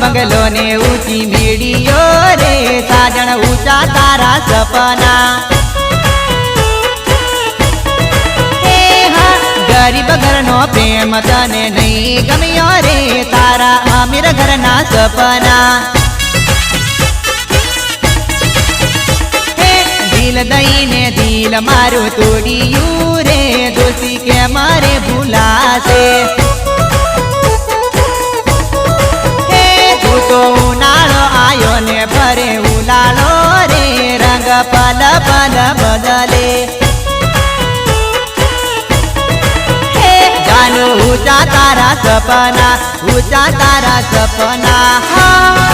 બંગલો ને ઊંચી મેડીઓ રે સાજણ ઊંચા તારા સપના गरीब घर नो प्रेम तने नहीं गम्यो रे तारा अमीर घर ना सपना दिल दई ने दिल मारू तोड़ियू रे दोषी के मारे भूला से तू तो उनाळो आयो ने भरे उलाळो रे रंग पल पल बदले ऊंचा तारा सपना ऊंचा तारा सपना हाँ